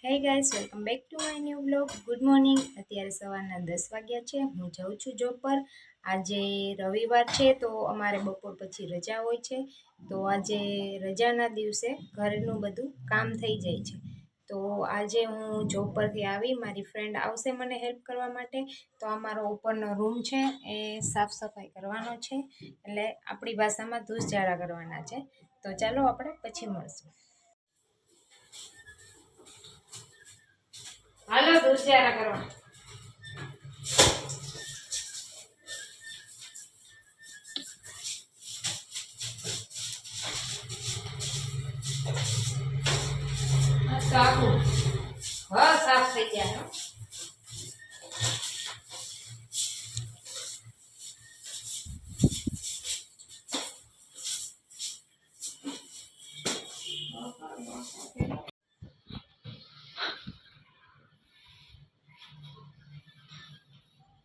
હે guys, welcome back to my new blog. Good morning. અત્યારે સવારના 10 વાગ્યા છે. હું જાઉં છું જોબ પર. આજે રવિવાર છે તો અમારે બપોર પછી રજા હોય છે. તો આજે રજાના દિવસે ઘરનું બધું કામ થઈ જાય છે. તો આજે હું જોબ પરથી આવી, મારી ફ્રેન્ડ આવશે મને હેલ્પ કરવા માટે. તો અમારો ઉપરનો રૂમ છે એ સાફ સફાઈ કરવાનો છે, એટલે આપણી ભાષામાં ધૂસજાળા કરવાના છે. તો ચાલો આપણે પછી મળશું. હાલો ધૂસજાળા કરવા. સાફું હા સાફ થઈ ગયા.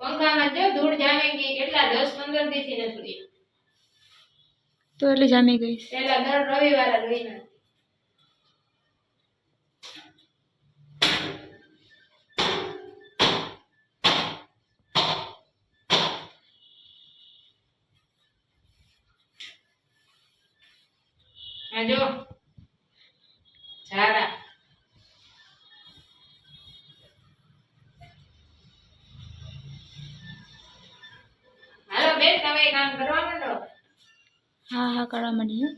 પંખામાં જો ધૂળ જામી ગઈ. કેટલા 10-15 દીથી નથી તો એટલે જામી ગઈ. પેલા દર રવિવારે ધોઈને આ જો ઝાડા. હાલો બેન, તમે કામ કરવા માંડો. હા કરવા માંડી.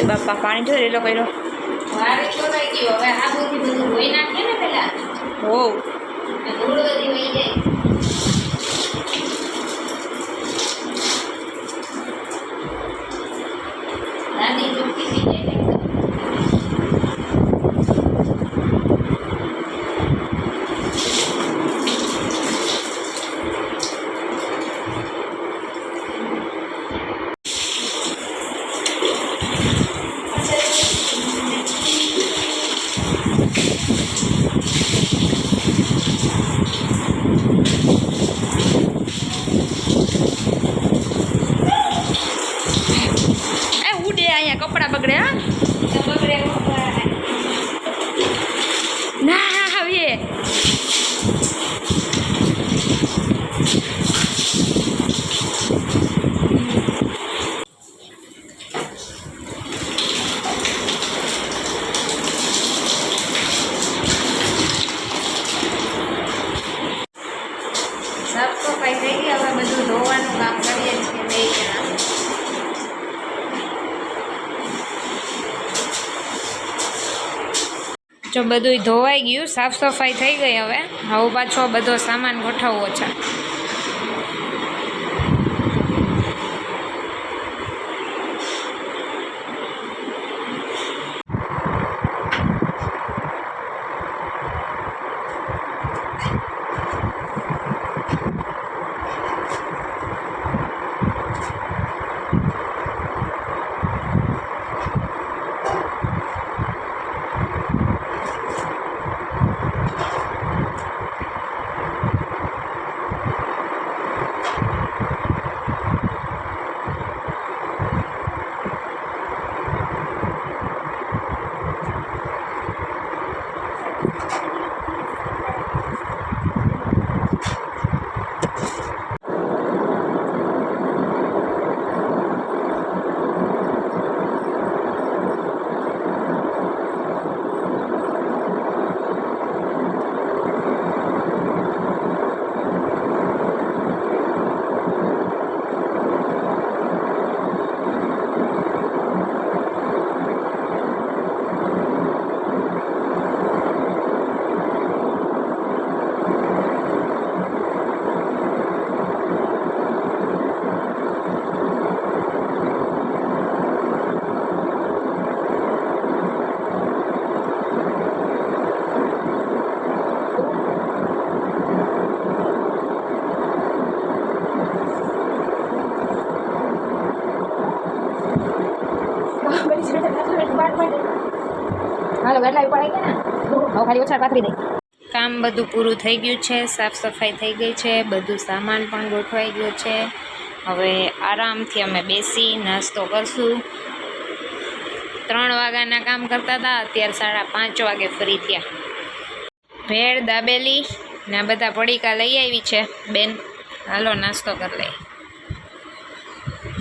બાપા પાણી જો રેલો કર્યો. વારે ચોરાઈ ગયો. હવે આ બધું ધોઈ નાખીએ ને પેલા. હો ધૂળ બધી વહી જાય. દાદી ચોખ્ખી થઈ જાય ને. કપડા બગડે. હા બગડે ના હવે સાફ સફાઈ થઈ ગઈ. હવે બધું ધોવાનું કામ કરીએ છીએ બે જણા. જો બધું ધોવાઈ ગયું, સાફ સફાઈ થઈ ગઈ. હવે પાછો બધો સામાન ગોઠવવો છે. હાલો એટલા પડાઈ ગયા ને. હવે ખાલી ઓછા પાથરી દે. કામ બધું પૂરું થઈ ગયું છે, સાફ સફાઈ થઈ ગઈ છે, બધું સામાન પણ ગોઠવાઈ ગયો છે. હવે આરામથી અમે બેસી નાસ્તો કરશું. 3 વાગ્યાના કામ કરતા હતા, અત્યારે 5:30 વાગે ફરી થયા. ભેળ દાબેલી ને આ બધા પડીકા લઈ આવી છે બેન. હાલો નાસ્તો કરી લઈએ.